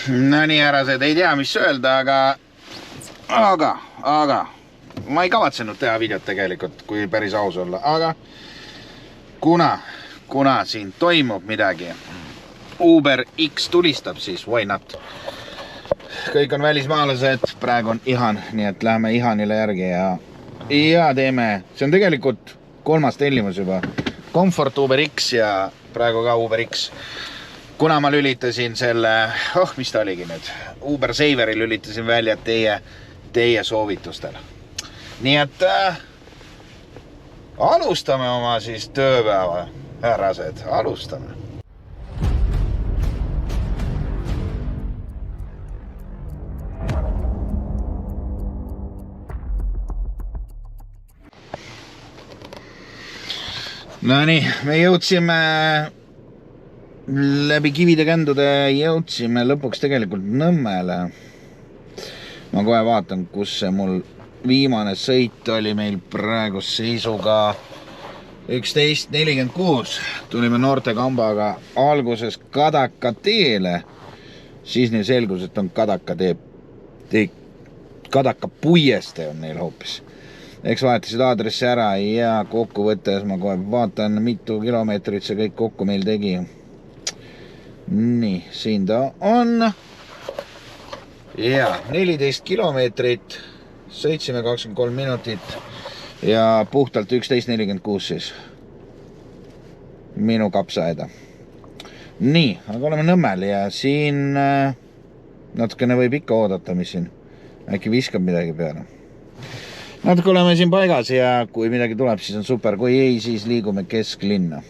No nii, härrased, ei tea, mis öelda, aga ma ei kavatsenud teha videot tegelikult, kui päris aus olla, aga kuna siin toimub midagi, Uber X tulistab, siis why not? Kõik on välismaalased, praegu on Ihan, nii et läheme Ihanile järgi ja teeme, see on tegelikult 3. tellimus juba, Comfort Uber X ja praegu ka Uber X. Kuna ma lülitasin selle, mis ta oligi nüüd, Uber Saveri lülitasin välja teie soovitustel. Nii et alustame oma siis tööpäeva, härrased, alustame. No nii, me jõudsime läbi kivide kändude jõudsime lõpuks tegelikult Nõmmele. Ma kohe vaatan, kus see mul viimane sõit oli meil praegu seisuga 11.46. Tulime noorte kambaga alguses Kadaka teele, siis neil selgus, et on Kadaka tee, Kadaka puieste on neil hoopis. Eks vahetasid aadressi ära ja kokkuvõttes ma kohe vaatan, mitu kilomeetrit see kõik kokku meil tegi. Nii, siin ta on. Ja 14 kilomeetrit, sõitsime 23 minutit ja puhtalt 11.46 siis. Minu kapsaaeda. Nii, aga oleme Nõmmel ja siin natukene võib ikka oodata, mis siin. Äkki viskab midagi peale. Natuke oleme siin paigas ja kui midagi tuleb, siis on super. Kui ei, siis liigume kesklinna.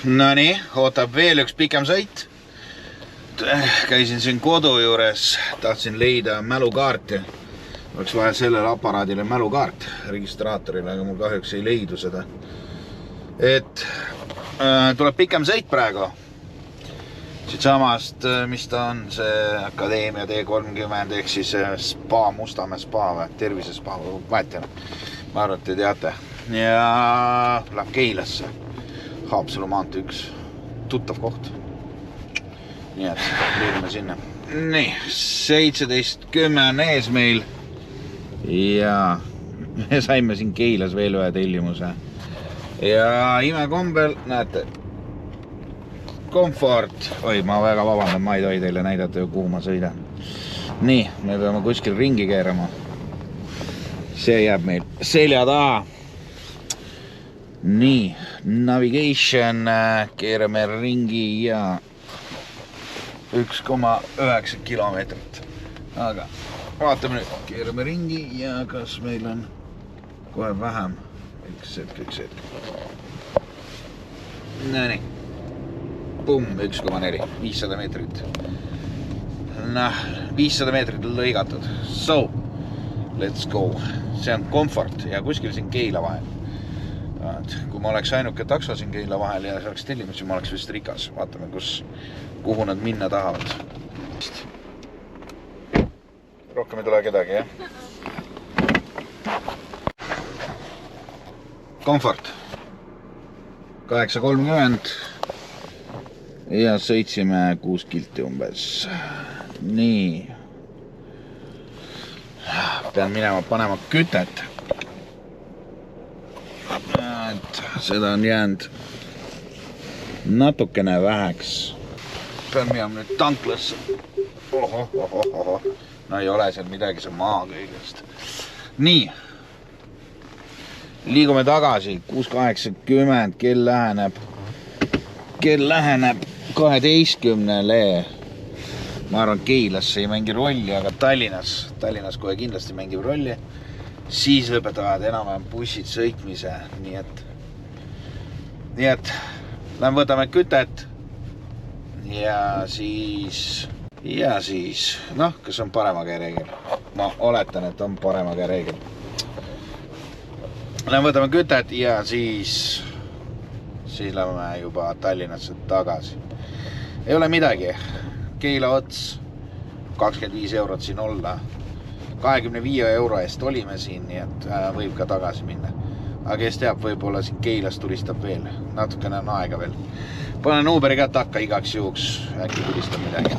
No nii, ootab veel üks pikem sõit. Käisin siin kodu juures, tahtsin leida mälukaarti. Oleks vaja sellele aparaadile mälukaart registraatorile, aga mul kahjuks ei leidu seda. Et tuleb pikem sõit praegu. Siit samast, mis ta on, see Akadeemia T30 ehk siis spa, Mustamäe spa või tervise spa, vahetjana. Ma arvan, et te teate. Ja läheb Keilasse. Haapsalu maantee 1 tuttav koht. Nii et liigume sinna. Nii, 17.10 on ees meil. Ja me saime siin Keilas veel ühe tellimuse. Ja imekombel, näete, Comfort. Oi, ma väga vabandan, ma ei tohi teile näidata ju, kuhu ma sõidan. Nii, me peame kuskil ringi keerama. See jääb meil selja taha. Nii, navigation, keerame ringi ja 1,9 kilomeetrit. Aga vaatame nüüd, keerame ringi ja kas meil on kohe vähem. Üks hetk. No nii. Pum, 1,4, 500 meetrit. Noh, 500 meetrit lõigatud. So, let's go. See on Comfort ja kuskil siin Keila vahel. Kui ma oleks ainuke takso siin Keila vahel ja saaks tellimus, siis ma oleks vist rikas. Vaatame, kuhu nad minna tahavad. Rohkem ei tule kedagi, jah? Comfort. 8.30 ja sõitsime 6 kilti umbes. Nii. Pean minema panema kütet. Seda on jäänud natukene väheks. Pean minema nüüd tanklasse. No ei ole seal midagi, see maa kõigest. Nii. Liigume tagasi. 6.80, kell läheneb 12-le. Ma arvan, Keilasse ei mängi rolli, aga Tallinnas kohe kindlasti mängib rolli. Siis lõpetavad enam-vähem bussid sõitmise, nii et lähen võtame kütet ja siis, noh, kas on parema käe reegel? Ma oletan, et on parema käe reegel. Lähen võtame kütet ja siis lähme juba Tallinnasse tagasi. Ei ole midagi. Keila ots, 25 eurot siin olla. 25 euro eest olime siin, nii et võib ka tagasi minna. aga kes teab, võib-olla siin Keilas tulistab veel. Natukene on aega veel. Panen Uberi ka takka igaks juhuks. Äkki tulistab midagi.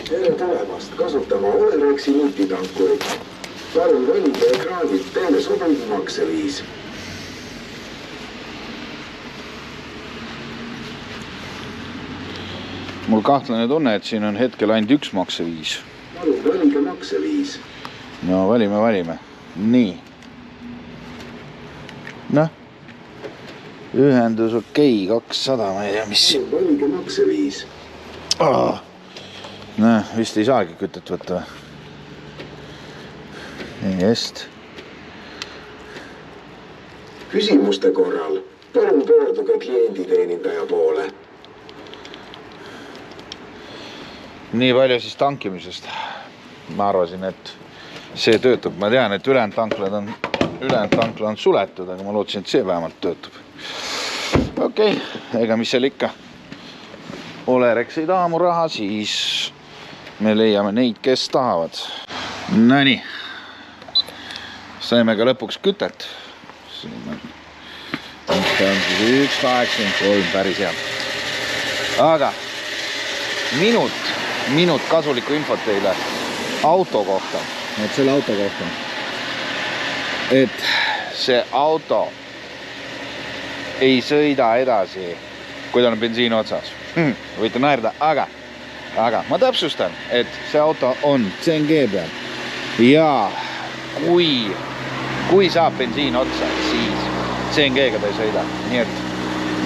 Tere tulemast kasutama Olerexi nutitankurit. Palun valida ekraanilt teile sobiv makseviis. Mul kahtlane tunne, et siin on hetkel ainult üks makseviis. Palun valige makseviis. No valime. Nii. Noh. Ühendus okei, 200, ma ei tea, mis. Palun valige makseviis. Noh, vist ei saagi kütet võtta. Just. Küsimuste korral palun pöörduge klienditeenindaja poole. Nii palju siis tankimisest. Ma arvasin, et see töötab. Ma tean, et ülejäänud tankla on suletud, aga ma lootsin, et see vähemalt töötab. Okei, ega mis seal ikka. Olerex ei taha mu raha, siis me leiame neid, kes tahavad. Nonii. Saime ka lõpuks kütet. Siin on 1.83, päris hea. Aga minut kasulikku infot teile auto kohta. Et selle auto kohta. Et see auto ei sõida edasi, kui tal on bensiin otsas. Võite naerda, aga ma täpsustan, et see auto on CNG peal. Ja kui saab bensiin otsa, siis CNG-ga ta ei sõida. Nii et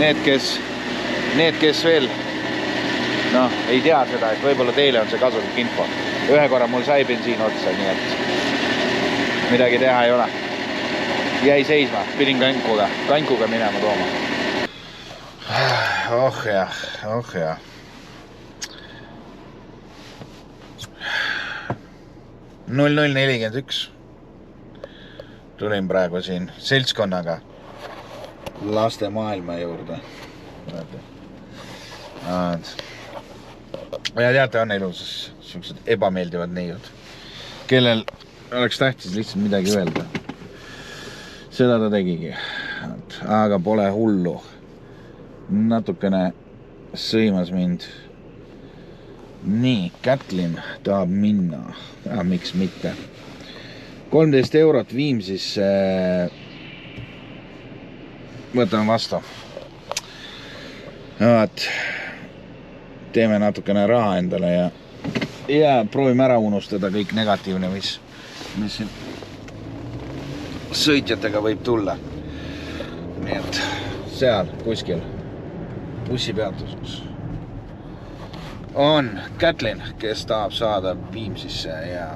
need, kes veel ei tea seda, et võib-olla teile on see kasulik info. Ühe korra mul sai bensiin otsa, nii et midagi teha ei ole. Jäi seisma, pidin kankuga minema tooma. Oh ja. Null 41. Tulin praegu siin seltskonnaga laste maailma juurde. Ja teate, on ilusas sellised ebameeldivad neiud, kellel oleks tähtis lihtsalt midagi öelda. Seda ta tegigi. Aga pole hullu. Natukene sõimas mind. Nii, Kätlin tahab minna. Miks mitte? 13 eurot Viimsisse. Võtame vastu. Teeme natukene raha endale ja proovime ära unustada kõik negatiivne, mis siin sõitjatega võib tulla. Nii et seal kuskil bussipeatuses on Kätlin, kes tahab saada Viimsisse ja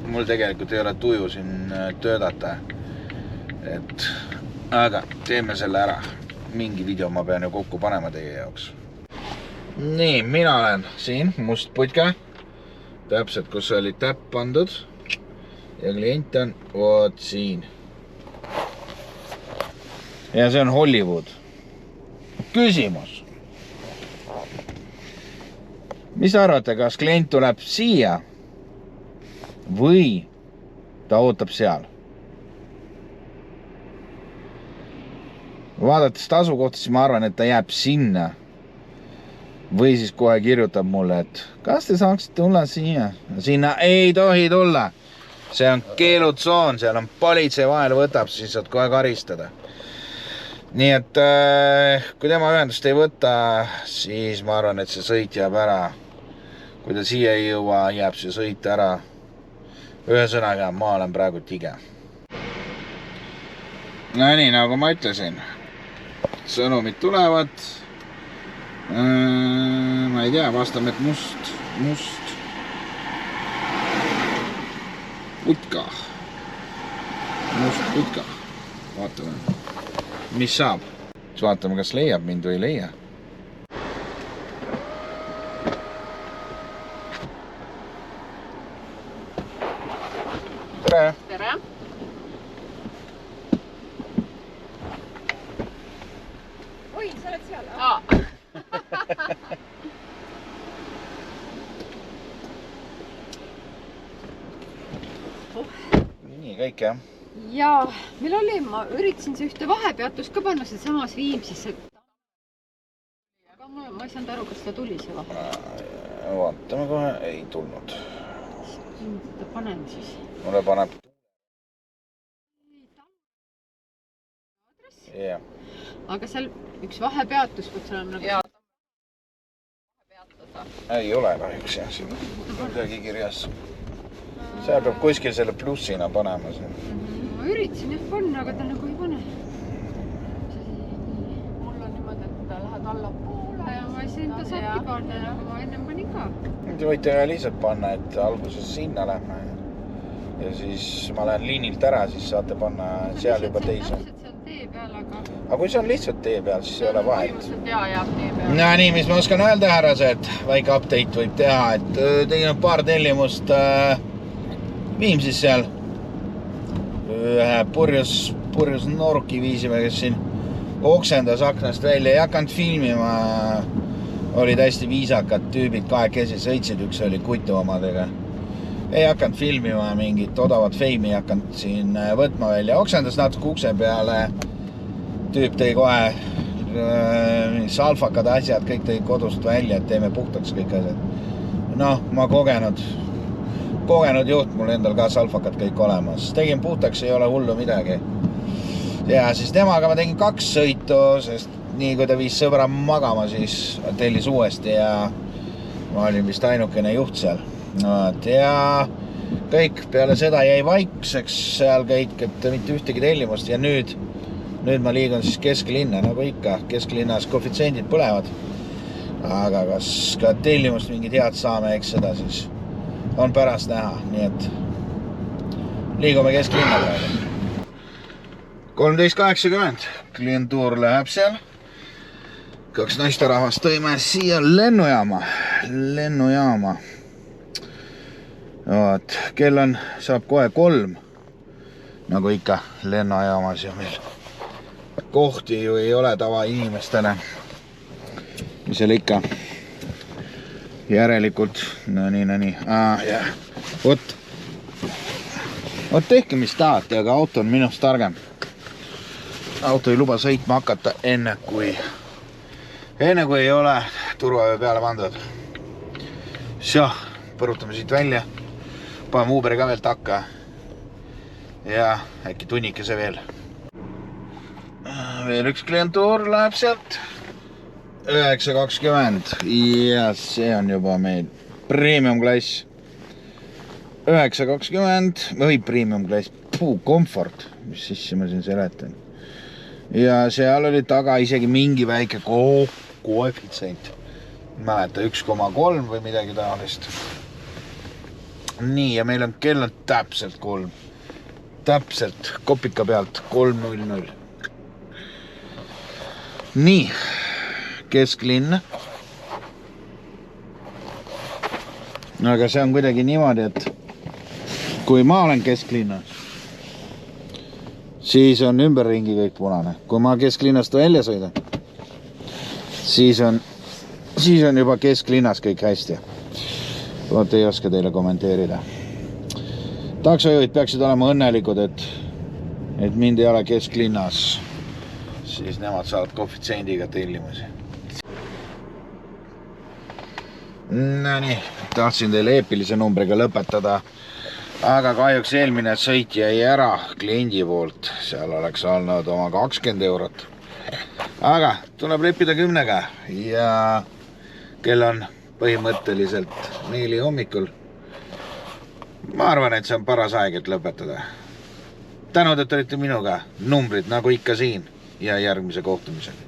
mul tegelikult ei ole tuju siin töödata. Aga teeme selle ära. Mingi video ma pean ju kokku panema teie jaoks. Nii, mina olen siin, must putka. Täpselt, kus oli täpp pandud. Ja klient on vood siin. Ja see on Hollywood. Küsimus. Mis arvate, kas klient tuleb siia või ta ootab seal? Vaadates tasu kohta, siis ma arvan, et ta jääb sinna. Või siis kohe kirjutab mulle, et kas te saaksite tulla siia? Sinna ei tohi tulla. See on keelutsoon, seal on politsei vahel võtab, siis saad kohe karistada. Nii et kui tema ühendust ei võta, siis ma arvan, et see sõit jääb ära. Kui ta siia ei jõua, jääb see sõit ära. Ühesõnaga, ma olen praegu tige. No nii, nagu ma ütlesin. Sõnumid tulevad. Ma ei tea, vastame, et must putka. Must putka. Vaatame, mis saab. Siis vaatame, kas leiab mind või ei leia. Tere! Tere! Oi, sa oled seal? Nii, kõik jah. ja meil oli, ma üritasin see ühte vahepeatust ka panna, see samas Viimsisse. Aga ma ei saanud aru, kas ta tuli see vahe. Vaatame kohe, ei tulnud. Ta panen siis. Mulle paneb. Yeah. Aga seal üks vahepeatus peaks olema nagu... Ei ole kahjuks jah, siin on midagi kirjas. Seal peab kuskil selle plussina panema siin. Ma üritasin jah panna, aga ta nagu ei pane. Mul on niimoodi, et ta lähed allapoole ja ma ei sain ta saabki panna, aga ma ennem panin ka. Te võite lihtsalt panna, et alguses sinna lähme. Ja siis ma lähen liinilt ära, siis saate panna seal juba teise. Täpselt seal tee peal, aga kui see on lihtsalt tee peal, siis ei ole vahet. No nii, mis ma oskan öelda, härrased, väike update võib teha, et tegin paar tellimust Viimsis seal. Ühe purjus norki viisime, kes siin oksendas aknast välja, ei hakanud filmima. Olid hästi viisakad tüübid, kahekesi sõitsid, üks oli kutu omadega. Ei hakanud filmima, mingit odavat feimi ei hakanud siin võtma välja. Oksendas natuke ukse peale. Tüüp tõi kohe salfakad asjad, kõik tõi kodust välja, et teeme puhtaks kõik asjad. Noh, ma kogenud juht, mul endal ka salfakad kõik olemas. Tegin puhtaks, ei ole hullu midagi. Ja siis temaga ma tegin 2 sõitu, sest nii kui ta viis sõbra magama, siis tellis uuesti ja ma olin vist ainukene juht seal. Ja kõik peale seda jäi vaikseks seal kõik, et mitte ühtegi tellimust ja nüüd ma liigun siis kesklinna, nagu ikka, kesklinnas koefitsendid põlevad. Aga kas ka tellimust mingid head saame, eks seda siis on pärast näha, nii et liigume kesklinna praegu. 13.80, klientuur läheb seal. 2 naisterahvast tõime siia lennujaama. Kell on, saab kohe 3, nagu ikka lennujaamas ja meil kohti ju ei ole tava inimestele. Mis seal ikka? Järelikult, no nii. Jah. Vot tehke, mis tahate, aga auto on minust targem. Auto ei luba sõitma hakata enne kui ei ole turvavöö peale pandud. Põrutame siit välja. Paneme Uberi ka veel takka. Ja äkki tunnikese veel. Veel üks klientuur läheb sealt. 9.20 ja see on juba meil premium klass. 9.20 või premium klass. Comfort, mis sisse ma siin seletan. Ja seal oli taga isegi mingi väike koefitsient. Mäleta 1,3 või midagi taolist. Nii, ja meil on kell on täpselt 3. Täpselt kopika pealt 3.00. Nii, kesklinn. Aga see on kuidagi niimoodi, et kui ma olen kesklinnas, siis on ümberringi kõik punane. Kui ma kesklinnast välja sõidan, siis on juba kesklinnas kõik hästi. Vot ei oska teile kommenteerida. Taksojuhid peaksid olema õnnelikud, et mind ei ole kesklinnas. Siis nemad saavad koefitsendiga tellimusi. No nii, tahtsin teile eepilise numbriga lõpetada, aga kahjuks eelmine sõit jäi ära kliendi poolt. Seal oleks olnud oma 20 eurot. Aga tuleb leppida 10-ga ja kell on põhimõtteliselt 4 hommikul. Ma arvan, et see on paras aeg, et lõpetada. Tänud, et olite minuga. Numbrid nagu ikka siin ja järgmise kohtumiseni.